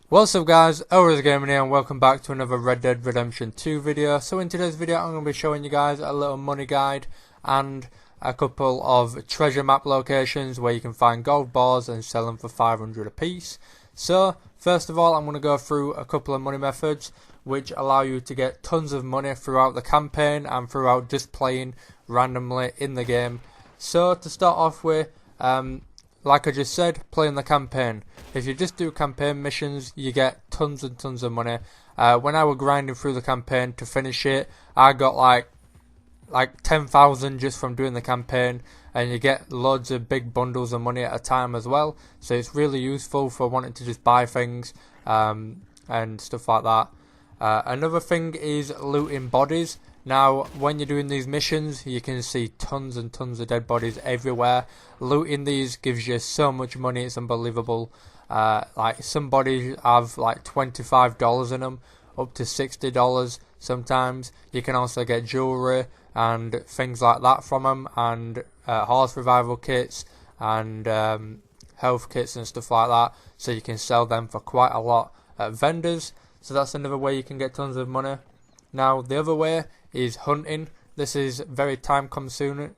What's up guys, HELLRAISERGaming here and welcome back to another Red Dead Redemption 2 video. So in today's video I'm going to be showing you guys a little money guide and a couple of treasure map locations where you can find gold bars and sell them for 500 a piece. So first of all I'm going to go through a couple of money methods which allow you to get tons of money throughout the campaign and throughout just playing randomly in the game. So to start off with, like I just said, playing the campaign. If you just do campaign missions, you get tons and tons of money. When I was grinding through the campaign to finish it, I got like 10,000 just from doing the campaign, and you get loads of big bundles of money at a time as well. So it's really useful for wanting to just buy things and stuff like that. Another thing is looting bodies. Now, when you're doing these missions, you can see tons and tons of dead bodies everywhere. Looting these gives you so much money, it's unbelievable. Like some bodies have like $25 in them, up to $60 sometimes. You can also get jewellery and things like that from them, and horse revival kits and health kits and stuff like that. So you can sell them for quite a lot at vendors. So that's another way you can get tons of money. Now the other way is hunting. This is very time consuming.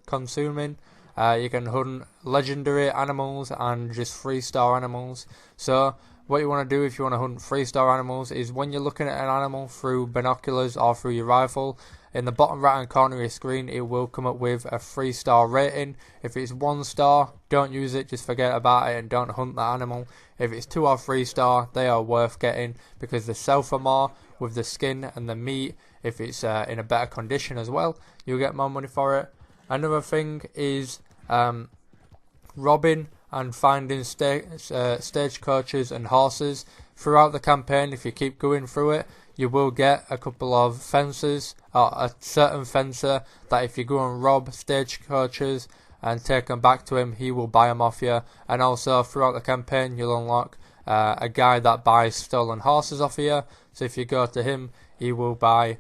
You can hunt legendary animals and just 3-star animals. So what you want to do if you want to hunt 3-star animals is when you're looking at an animal through binoculars or through your rifle, in the bottom right hand corner of your screen it will come up with a 3-star rating. If it's 1 star, don't use it, just forget about it and don't hunt that animal. If it's 2 or 3 star, they are worth getting because they sell for more with the skin and the meat. If it's in a better condition as well, you'll get more money for it. Another thing is robbing and finding stagecoaches and horses throughout the campaign. If you keep going through it, you will get a couple of fences, or a certain fencer that if you go and rob stagecoaches and take them back to him, he will buy them off you. And also throughout the campaign you'll unlock a guy that buys stolen horses off of you. So if you go to him, he will buy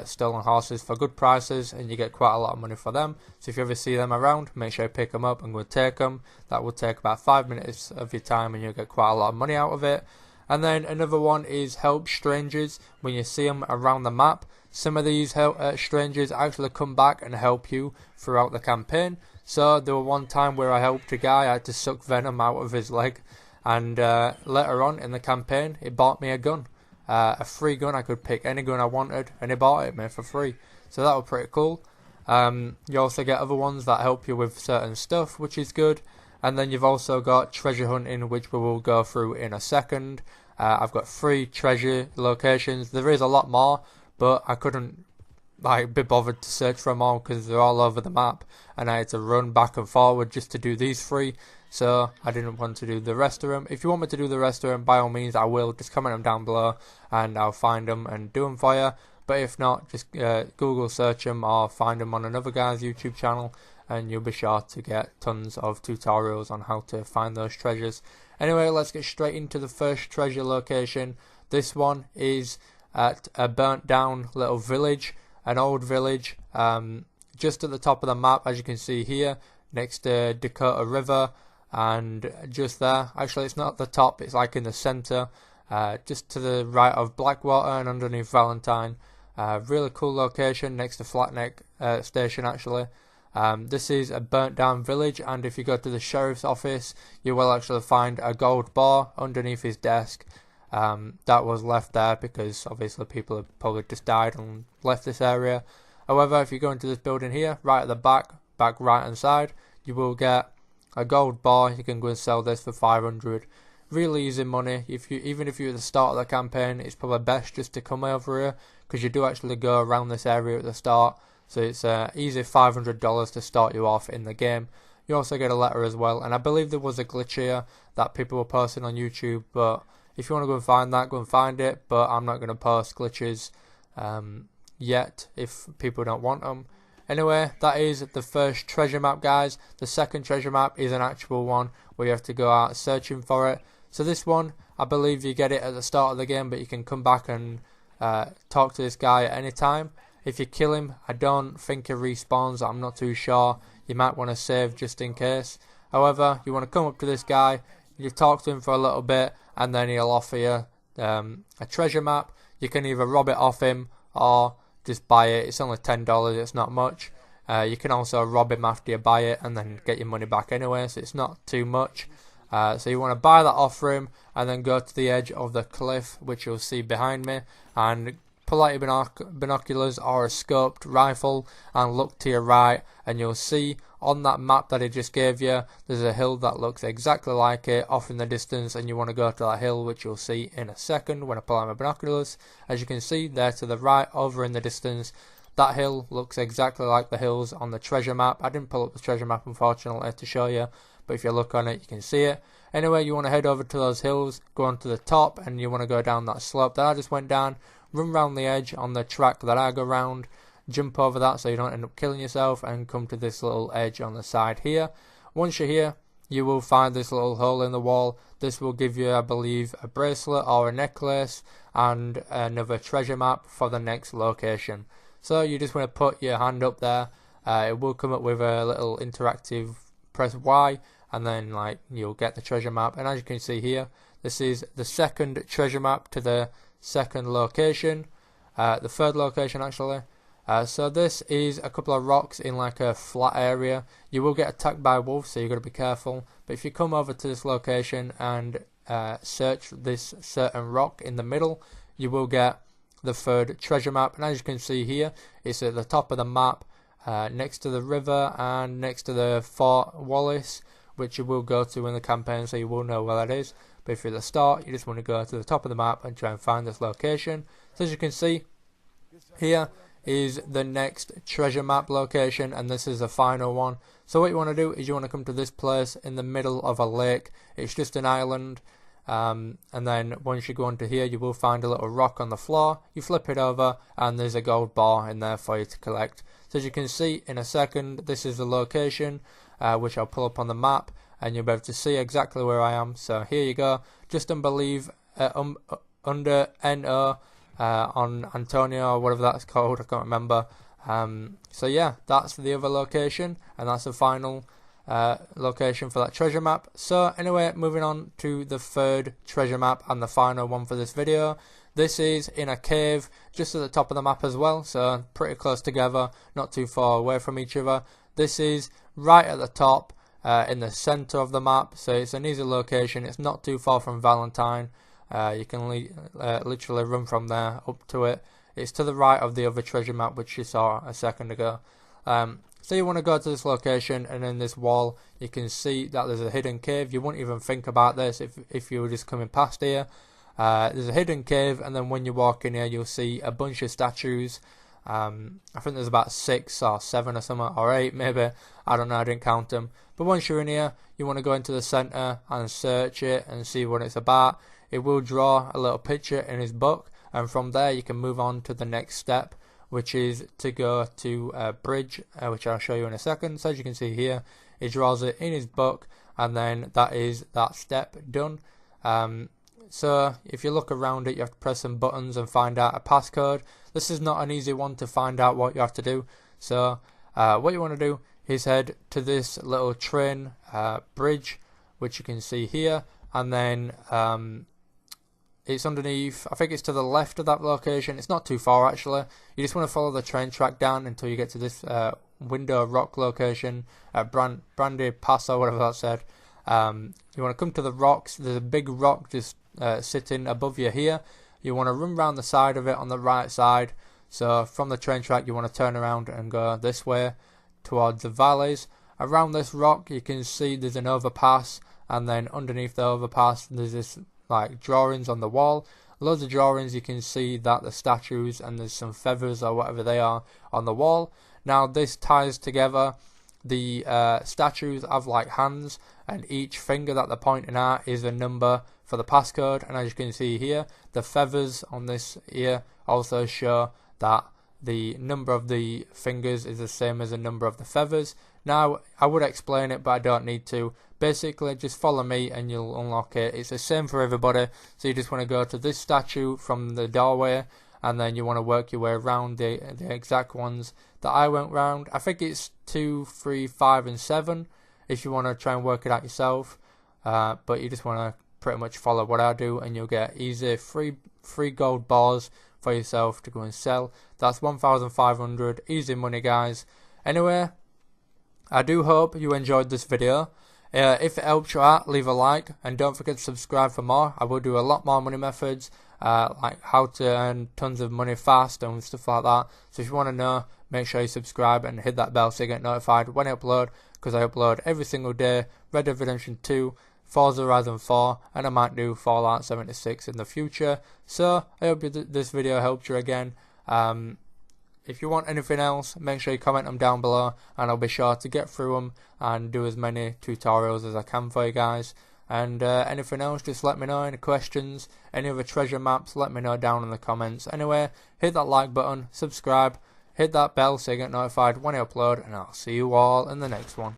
stolen horses for good prices, and you get quite a lot of money for them. So if you ever see them around, make sure you pick them up and go take them. That will take about 5 minutes of your time and you'll get quite a lot of money out of it. And then another one is help strangers when you see them around the map. Some of these strangers actually come back and help you throughout the campaign. So there was one time where I helped a guy. I had to suck venom out of his leg, and later on in the campaign he bought me a gun. A free gun. I could pick any gun I wanted and he bought it me for free. So that was pretty cool. You also get other ones that help you with certain stuff, which is good. And then you've also got treasure hunting, which we will go through in a second. I've got 3 treasure locations. There is a lot more, but I couldn't be bothered to search for them all because they're all over the map, and I had to run back and forward just to do these 3. So I didn't want to do the rest of them. If you want me to do the rest of them, by all means I will. Just comment them down below and I'll find them and do them for you. But if not, just Google search them or find them on another guy's YouTube channel, and you'll be sure to get tons of tutorials on how to find those treasures. Anyway, let's get straight into the first treasure location. This one is at a burnt down little village, an old village, just at the top of the map, as you can see here, next to Dakota River. And just there, actually it's not the top, it's like in the center, just to the right of Blackwater and underneath Valentine. Really cool location next to Flatneck station actually. This is a burnt down village, and if you go to the sheriff's office you will actually find a gold bar underneath his desk. That was left there because obviously people have probably just died and left this area. However, if you go into this building here, right at the back right hand side, you will get a gold bar. You can go and sell this for 500. Really easy money. Even if you're at the start of the campaign, it's probably best just to come over here because you do actually go around this area at the start. So it's easy $500 to start you off in the game. You also get a letter as well, and I believe there was a glitch here that people were posting on YouTube, but if you want to go and find that, go and find it. But I'm not going to post glitches yet if people don't want them. Anyway, that is the first treasure map, guys. The second treasure map is an actual one where you have to go out searching for it. So this one, I believe you get it at the start of the game, but you can come back and talk to this guy at any time. If you kill him, I don't think he respawns. I'm not too sure. You might want to save just in case. However, you want to come up to this guy, you talk to him for a little bit, and then he'll offer you a treasure map, you can either rob it off him or just buy it. It's only $10, it's not much. You can also rob him after you buy it and then get your money back anyway, so it's not too much. So you want to buy that off him and then go to the edge of the cliff, which you'll see behind me, and pull out your binoculars or a scoped rifle and look to your right, and you'll see on that map that he just gave you, there's a hill that looks exactly like it off in the distance, and you want to go to that hill, which you'll see in a second when I pull out my binoculars. As you can see there to the right over in the distance, that hill looks exactly like the hills on the treasure map. I didn't pull up the treasure map unfortunately to show you, but if you look on it you can see it. Anyway, you want to head over to those hills, go on to the top, and you want to go down that slope that I just went down, run round the edge on the track that I go round, jump over that so you don't end up killing yourself, and come to this little edge on the side here. Once you're here, you will find this little hole in the wall. This will give you, I believe, a bracelet or a necklace and another treasure map for the next location. So you just want to put your hand up there. It will come up with a little interactive press Y, and then like you'll get the treasure map. And as you can see here, this is the second treasure map to the second location, the third location actually. So this is a couple of rocks in like a flat area. You will get attacked by wolves, so you've got to be careful. But if you come over to this location and search this certain rock in the middle, you will get the third treasure map. And as you can see here, it's at the top of the map, next to the river and next to the Fort Wallace, which you will go to in the campaign, so you will know where that is. But if you're at the start, you just want to go to the top of the map and try and find this location. So as you can see, here is the next treasure map location, and this is the final one. So what you want to do is you want to come to this place in the middle of a lake. It's just an island, and then once you go onto here, you will find a little rock on the floor. You flip it over and there's a gold bar in there for you to collect. So as you can see in a second, this is the location, which I'll pull up on the map, and you'll be able to see exactly where I am. So here you go, just under NO on Antonio or whatever that's called, I can't remember. So yeah, that's the other location, and that's the final location for that treasure map. So anyway, moving on to the third treasure map and the final one for this video. This is in a cave just at the top of the map as well, so pretty close together, not too far away from each other. This is right at the top in the center of the map, so it's an easy location. It's not too far from Valentine. You can literally run from there up to it. It's to the right of the other treasure map which you saw a second ago. So you want to go to this location, and in this wall you can see that there's a hidden cave. You wouldn't even think about this if you were just coming past here. There's a hidden cave, and then when you walk in here you'll see a bunch of statues. I think there's about 6 or 7 or something, or 8 maybe, I don't know, I didn't count them. But once you're in here, you want to go into the center and search it and see what it's about. It will draw a little picture in his book, and from there you can move on to the next step, which is to go to a bridge, which I'll show you in a second. So as you can see here, he draws it in his book, and then that is that step done. So if you look around it, you have to press some buttons and find out a passcode. This is not an easy one to find out what you have to do. So what you want to do is head to this little train bridge, which you can see here, and then it's underneath, I think it's to the left of that location. It's not too far actually. You just want to follow the train track down until you get to this window rock location at Brandy Pass or whatever that said. You want to come to the rocks. There's a big rock just sitting above you here. You want to run around the side of it on the right side. So from the train track you want to turn around and go this way towards the valleys. Around this rock you can see there's an overpass, and then underneath the overpass there's this like drawings on the wall. Loads of drawings. You can see that the statues, and there's some feathers or whatever they are on the wall. Now this ties together. The statues have like hands, and each finger that they're pointing at is a number for the passcode. And as you can see here, the feathers on this ear also show that the number of the fingers is the same as the number of the feathers. Now I would explain it, but I don't need to. Basically just follow me and you'll unlock it. It's the same for everybody. So you just want to go to this statue from the doorway, and then you want to work your way around the exact ones that I went round. I think it's 2, 3, 5 and 7 if you want to try and work it out yourself, but you just want to pretty much follow what I do, and you'll get easy free gold bars for yourself to go and sell. That's 1,500 easy money, guys. Anyway, I do hope you enjoyed this video. If it helped you out, leave a like, and don't forget to subscribe for more. I will do a lot more money methods, like how to earn tons of money fast and stuff like that. So if you want to know, make sure you subscribe and hit that bell so you get notified when I upload, because I upload every single day. Red Dead Redemption 2, Forza Horizon 4, and I might do Fallout 76 in the future. So I hope this video helped you again. If you want anything else, make sure you comment them down below, and I'll be sure to get through them and do as many tutorials as I can for you guys. And anything else, just let me know. Any questions, any other treasure maps, let me know down in the comments. Anyway, hit that like button, subscribe, hit that bell so you get notified when I upload, and I'll see you all in the next one.